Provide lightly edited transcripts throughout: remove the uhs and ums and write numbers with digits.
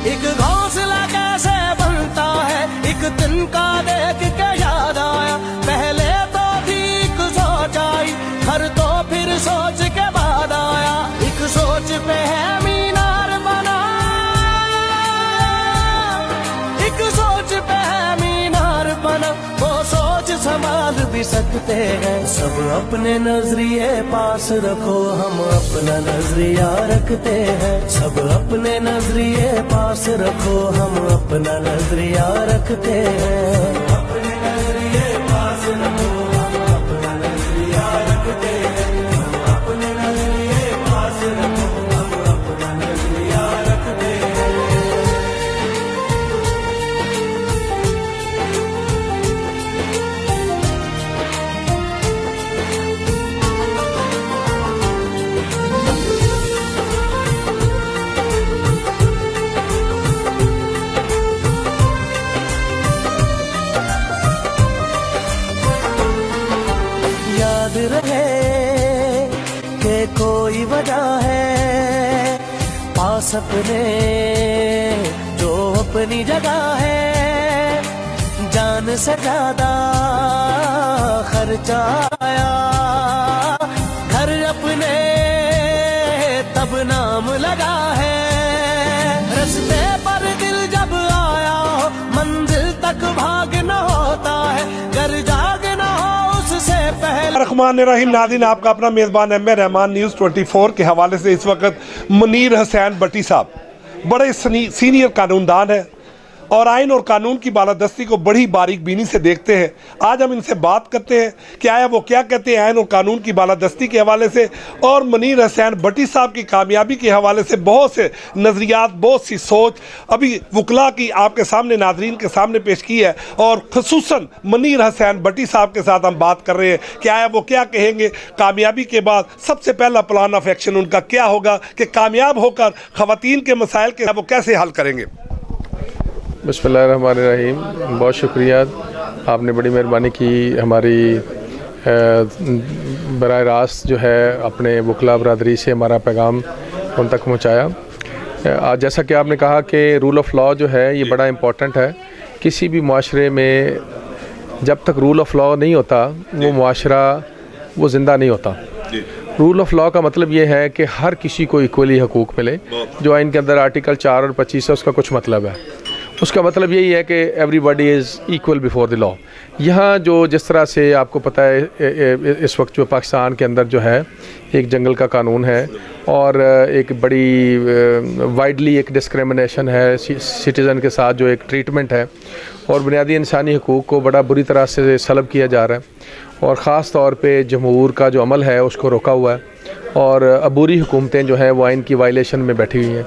एक घोंसला कैसे बनता है, एक तिनका देख के याद आया, पहले तो थी एक सोच आई, घर तो फिर सोच के बाद आया, एक सोच पे है मीनार बना, एक सोच पे है मीनार बना, वो सोच संभाल भी सकते हैं। सब अपने नजरिए पास रखो, हम अपना नजरिया रखते हैं। सब अपने नजरिए पास रखो, हम अपना नजरिया रखते हैं। अपने नजरिए पास रखो, हम अपना नजरिया रखते हैं। अपने नजरिए पास रखो, हम अपना नजरिया रखते हैं। याद रहे कि कोई वजह है, पास अपने जो अपनी जगह है, जान से ज्यादा खर्चा आया, घर अपने तब नाम लगा है, रस्ते पर दिल जब आया हो, मंजिल तक भाग न होता है, घर जाग न हो उससे पहले। रहमान नाज़रीन, आपका अपना मेज़बान एम ए रहमान न्यूज़ 24 के हवाले से इस वक्त मुनीर हुसैन भट्टी साहब बड़े सीनियर कानूनदान हैं और आइन और कानून की बालादस्ती को बड़ी बारीक बीनी से देखते हैं। आज हम इनसे बात करते हैं कि आया वो क्या कहते हैं आइन और कानून की बालादस्ती के हवाले से और मुनीर हुसैन भट्टी साहब की कामयाबी के हवाले से बहुत से नज़रियात, बहुत सी सोच अभी वकला की आपके सामने नाजरीन के सामने पेश की है और ख़ुसूसन मुनीर हुसैन भट्टी साहब के साथ हम बात कर रहे हैं कि आया वो क्या कहेंगे कामयाबी के बाद, सबसे पहला प्लान ऑफ एक्शन उनका क्या होगा कि कामयाब होकर ख़वातीन के मसाइल के वो कैसे हल करेंगे। बिस्मिल्लाहिर्रहमानिर्रहीम। बहुत शुक्रिया, आपने बड़ी मेहरबानी की हमारी बराह रास्त जो है अपने वकला बरादरी से हमारा पैगाम उन तक पहुँचाया। आज जैसा कि आपने कहा कि रूल ऑफ़ लॉ जो है ये बड़ा इम्पोर्टेंट है। किसी भी मुआशरे में जब तक रूल ऑफ़ लॉ नहीं होता वो मुआशरा वो ज़िंदा नहीं होता। रूल ऑफ़ लॉ का मतलब ये है कि हर किसी को इक्वली हकूक़ मिले, जो आइन के अंदर आर्टिकल 4 और 25 है उसका कुछ मतलब है। उसका मतलब यही है कि everybody is equal before the law. यहाँ जो जिस तरह से आपको पता है इस वक्त जो पाकिस्तान के अंदर जो है एक जंगल का कानून है और एक बड़ी वाइडली एक डिस्क्रिमिनेशन है सिटीज़न के साथ, जो एक ट्रीटमेंट है और बुनियादी इंसानी हकूक़ को बड़ा बुरी तरह से सलब किया जा रहा है और ख़ास तौर पे जमहूर का जो अमल है उसको रोका हुआ है और अबूरी हुकूमतें जो हैं वो आइन की वायलेशन में बैठी हुई हैं।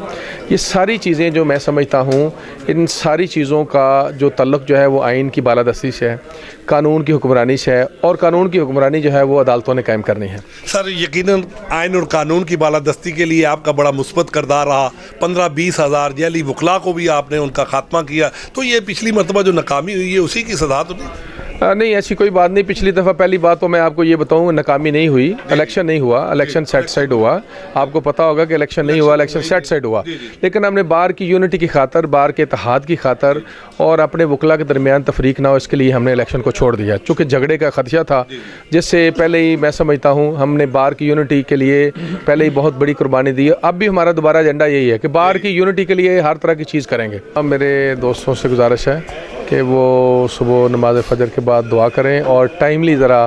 ये सारी चीज़ें जो मैं समझता हूँ, इन सारी चीज़ों का जो तल्लुक़ जो है वो आइन की बालादस्ती से है, कानून की हुक्मरानी से है और कानून की हुक्मरानी जो है वो अदालतों ने कायम करनी है। सर यकीनन आइन और कानून की बालादस्ती के लिए आपका बड़ा मुस्बत किरदार रहा। 15-20 हज़ार जैली वकला को भी आपने उनका खात्मा किया, तो ये पिछली मरतबा जो नाकामी हुई है उसी की सदा तो नहीं? नहीं, ऐसी कोई बात नहीं। पिछली दफ़ा पहली बात तो मैं आपको ये बताऊँ, नाकामी नहीं हुई, इलेक्शन नहीं हुआ, इलेक्शन सेट साइड हुआ। आपको पता होगा कि इलेक्शन नहीं हुआ, इलेक्शन सेट साइड हुआ। लेकिन हमने बार की यूनिटी की खातर, बार के इत्तेहाद की खातर और अपने वकला के दरमियान तफरीक ना हो इसके लिए हमने इलेक्शन को छोड़ दिया, चूँकि झगड़े का खदशा था, जिससे पहले ही मैं समझता हूँ हमने बार की यूनिटी के लिए पहले ही बहुत बड़ी कुर्बानी दी। अब भी हमारा दोबारा एजेंडा यही है कि बार की यूनिटी के लिए हर तरह की चीज़ करेंगे। अब मेरे दोस्तों से गुजारिश है कि वो सुबह नमाज फजर के बाद दुआ करें और टाइमली ज़रा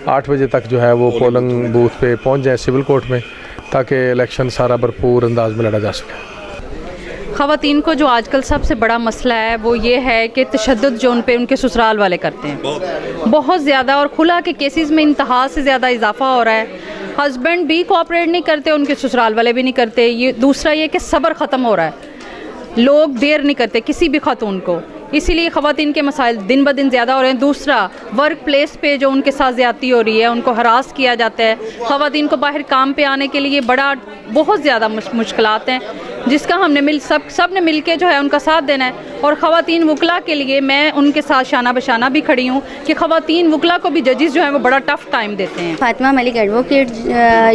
8 बजे तक जो है वो पोलिंग बूथ पे पहुंच जाए सिविल कोर्ट में, ताकि इलेक्शन सारा भरपूर अंदाज में लड़ा जा सके। ख़वातीन को जो आजकल सबसे बड़ा मसला है वो ये है कि तशद्दुद जो उन पे उनके ससुराल वाले करते हैं बहुत ज़्यादा, और खुला के केसेस में इंतहा से ज़्यादा इजाफा हो रहा है। हस्बैंड भी कोऑपरेट नहीं करते, उनके ससुराल वाले भी नहीं करते। ये दूसरा ये कि सब्र ख़त्म हो रहा है, लोग देर नहीं करते किसी भी खातून को, इसीलिए ख़वातीन के मसाइल दिन ब दिन ज़्यादा हो रहे हैं। दूसरा, वर्क प्लेस पे जो उनके साथ ज़्यादती हो रही है, उनको हरास किया जाता है। ख़वातीन को बाहर काम पे आने के लिए बहुत ज़्यादा मुश्किलात हैं, जिसका हमने सब ने मिल के जो है उनका साथ देना है। और ख़वातीन वकला के लिए मैं उनके साथ शाना बशाना भी खड़ी हूँ कि ख़वातीन वकला को भी जजेस जो हैं वो बड़ा टफ़ टाइम देते हैं। Fatima Malik advocate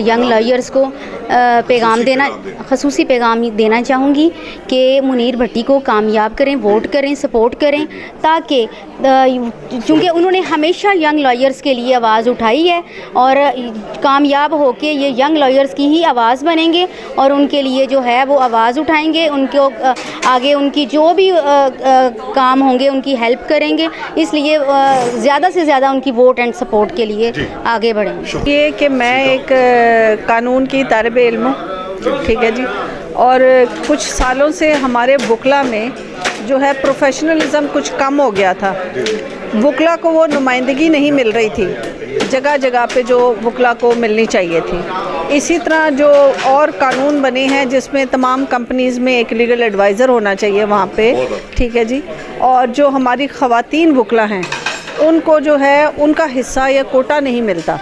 young lawyers को खसूसी पैगाम ही देना चाहूँगी कि मुनीर भट्टी को कामयाब करें, वोट करें, सपोर्ट करें, ताकि चूँकि उन्होंने हमेशा यंग लॉयर्स के लिए आवाज़ उठाई है और कामयाब होके ये यंग लॉयर्स की ही आवाज़ बनेंगे और उनके लिए जो है वो आवाज़ उठाएंगे, उनको आगे उनकी जो भी काम होंगे उनकी हेल्प करेंगे, इसलिए ज़्यादा से ज़्यादा उनकी वोट एंड सपोर्ट के लिए आगे बढ़ेंगे। ये कि मैं एक कानून की तालिब इल्म हूँ, ठीक है जी, और कुछ सालों से हमारे वकला में जो है प्रोफेशनलिज्म कुछ कम हो गया था। वकला को वो नुमाइंदगी नहीं मिल रही थी जगह जगह पे जो वकला को मिलनी चाहिए थी। इसी तरह जो और कानून बने हैं जिसमें तमाम कंपनीज़ में एक लीगल एडवाइज़र होना चाहिए वहाँ पे, ठीक है जी, और जो हमारी ख़वातीन वकला हैं उनको जो है उनका हिस्सा या कोटा नहीं मिलता,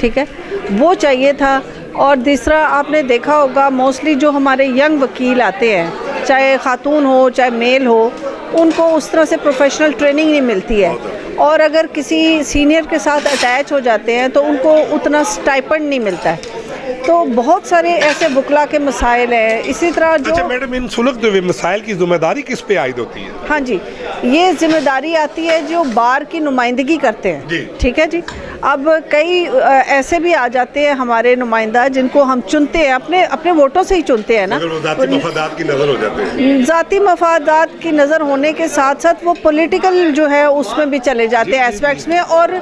ठीक है, वो चाहिए था। और दूसरा आपने देखा होगा मोस्टली जो हमारे यंग वकील आते हैं, चाहे खातून हो चाहे मेल हो, उनको उस तरह से प्रोफेशनल ट्रेनिंग नहीं मिलती है और अगर किसी सीनियर के साथ अटैच हो जाते हैं तो उनको उतना स्टाइपेंड नहीं मिलता है। तो बहुत सारे ऐसे वकला के मसाइल हैं। इसी तरह जो अच्छा मैडम, इन सुलगते हुए मसाइल की जिम्मेदारी किस पे आयद होती है? हाँ जी, ये जिम्मेदारी आती है जो बार की नुमाइंदगी करते हैं, ठीक है जी। अब कई ऐसे भी आ जाते हैं हमारे नुमाइंदा जिनको हम चुनते हैं, अपने अपने वोटों से ही चुनते हैं ना, ज़ाती मफादात की नज़र हो जाते हैं। ज़ाती मफादात की नज़र होने के साथ साथ वो पॉलिटिकल जो है उसमें भी चले जाते हैं एस्पेक्ट्स में, और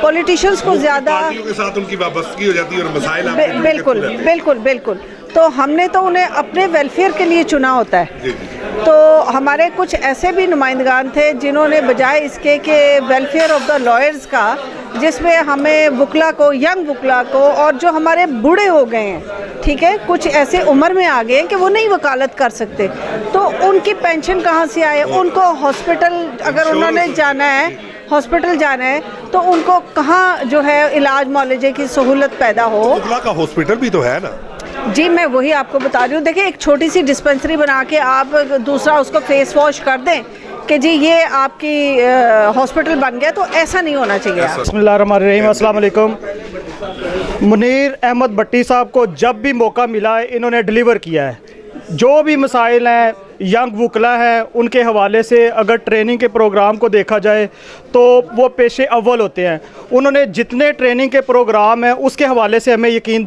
पॉलिटिशियंस को ज़्यादा पार्टियों के साथ उनकी वाबस्तगी हो जाती है और मसाइल बिल्कुल बिल्कुल बिल्कुल। तो हमने तो उन्हें अपने वेलफेयर के लिए चुना होता है। तो हमारे कुछ ऐसे भी नुमाइंदगान थे जिन्होंने बजाय इसके कि वेलफेयर ऑफ द लॉयर्स का, जिसमें हमें वकला को, यंग वकला को, और जो हमारे बूढ़े हो गए हैं, ठीक है, कुछ ऐसे उम्र में आ गए हैं कि वो नहीं वकालत कर सकते, तो उनकी पेंशन कहाँ से आए? उनको हॉस्पिटल अगर उन्होंने जाना है, हॉस्पिटल जाना है, तो उनको कहाँ जो है इलाज मुआलजे की सहूलत पैदा हो। वकला का हॉस्पिटल भी तो है ना जी, मैं वही आपको बता रही हूँ। देखिए, एक छोटी सी डिस्पेंसरी बना के आप दूसरा उसको फेस वॉश कर दें कि जी ये आपकी हॉस्पिटल बन गया, तो ऐसा नहीं होना चाहिए। बिस्मिल्लाहिर्रहमानिर्रहीम, अस्सलाम वालेकुम। मुनीर अहमद भट्टी साहब को जब भी मौका मिला है इन्होंने डिलीवर किया है। जो भी मसाइल हैं यंग वकला है उनके हवाले से अगर ट्रेनिंग के प्रोग्राम को देखा जाए तो वो पेशे अव्वल होते हैं। उन्होंने जितने ट्रेनिंग के प्रोग्राम हैं उसके हवाले से हमें यकीन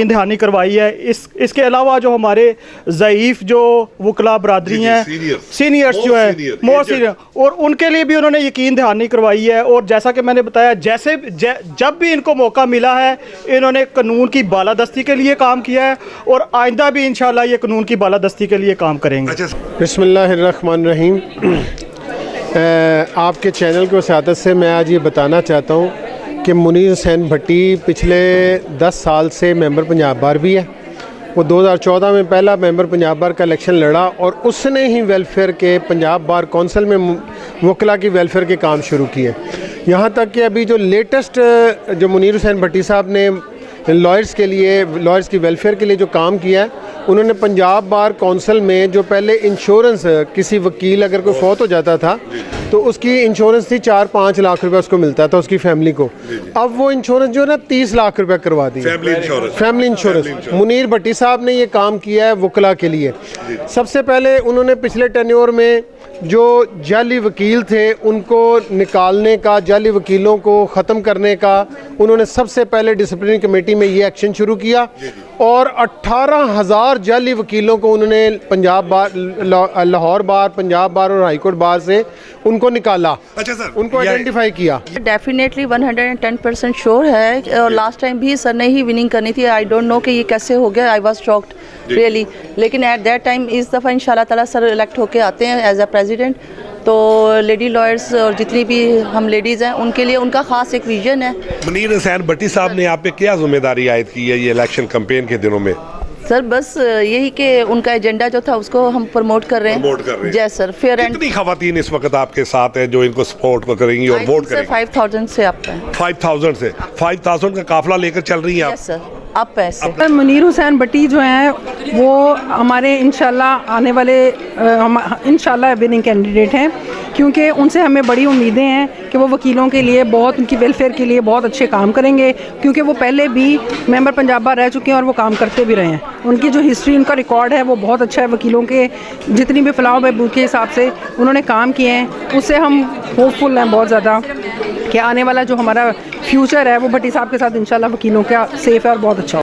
दहानी करवाई है। इसके अलावा जो हमारे ज़ईफ़ जो वकला बरादरी हैं, सीनियर्स जो है मोर सीनियर, और उनके लिए भी उन्होंने यकीन दहानी करवाई है। और जैसा कि मैंने बताया, जब भी इनको मौका मिला है इन्होंने कानून की बालादस्ती के लिए काम किया है और आइंदा भी इंशाल्लाह ये कानून की बालादस्ती के लिए काम करेंगे। बिस्मिल्लाहिर्रहमानिर्रहीम। आपके चैनल की वसादत से मैं आज ये बताना चाहता हूँ कि मुनीर हुसैन भट्टी पिछले 10 साल से मेंबर पंजाब बार भी है। वो 2014 में पहला मेंबर पंजाब बार का इलेक्शन लड़ा और उसने ही वेलफेयर के पंजाब बार कौंसिल में वकला की वेलफेयर के काम शुरू किए। यहाँ तक कि अभी जो लेटेस्ट जो मुनीर हुसैन भट्टी साहब ने लॉयर्स के लिए, लॉयर्स की वेलफेयर के लिए जो काम किया है, उन्होंने पंजाब बार कौंसिल में जो पहले इंश्योरेंस, किसी वकील अगर कोई फौत हो जाता था तो उसकी इंश्योरेंस थी 4-5 लाख रुपए उसको मिलता था उसकी फैमिली को। अब वो इंश्योरेंस जो है ना 30 लाख रुपए करवा दी, फैमिली इंश्योरेंस। मुनीर भट्टी साहब ने ये काम किया है वकला के लिए। सबसे पहले उन्होंने पिछले टेन्योर में जो जाली वकील थे उनको निकालने का, जाली वकीलों को ख़त्म करने का उन्होंने सबसे पहले डिसिप्लिनरी कमेटी में ये एक्शन शुरू किया और 18,000 जाली वकीलों को उन्होंने पंजाब बार, लाहौर बार, पंजाब बार और हाई कोर्ट बार से उनको निकाला। अच्छा सर, उनको आइडेंटिफाई किया। डेफिनेटली 110% श्योर है और लास्ट टाइम भी सर ने ही विनिंग करनी थी। आई डोंट नो कि ये कैसे हो गया, आई वाज शॉक्ड रियली, लेकिन एट दैट टाइम इस दफ़ा इंशाल्लाह ताला सर इलेक्ट होके आते हैं एज अ प्रेसिडेंट। तो लेडी लॉयर्स और जितनी भी हम लेडीज़ हैं उनके लिए उनका ख़ास एक विजन है। मुनीर हुसैन भट्टी साहब ने आप पे क्या जिम्मेदारी आयद की है ये इलेक्शन कैंपेन के दिनों में? सर बस यही कि उनका एजेंडा जो था उसको हम प्रमोट कर रहे हैं। जय सर, फेयर एंड। कितनी खवातीन इस वक्त आपके साथ हैं जो इनको सपोर्ट करेंगी और वोट करेंगी? 5,000 से आप हैं। 5,000 से 5,000 का काफिला लेकर चल रही हैं आप? सर आप पैसे। मुनीर हुसैन भट्टी जो हैं वो हमारे इंशाल्लाह आने वाले इंशाल्लाह विनिंग कैंडिडेट हैं, क्योंकि उनसे हमें बड़ी उम्मीदें हैं कि वो वकीलों के लिए बहुत, उनकी वेलफेयर के लिए बहुत अच्छे काम करेंगे, क्योंकि वो पहले भी मेंबर पंजाब बार रह चुके हैं और वो काम करते भी रहे हैं। उनकी जो हिस्ट्री, उनका रिकॉर्ड है वो बहुत अच्छा है। वकीलों के जितनी भी फलाह बहबूद के हिसाब से उन्होंने काम किए हैं, उससे हम होपफुल हैं बहुत ज़्यादा कि आने वाला जो हमारा फ्यूचर है वो भट्टी साहब के साथ इंशाल्लाह वकीलों का सेफ़ है और बहुत अच्छा हो।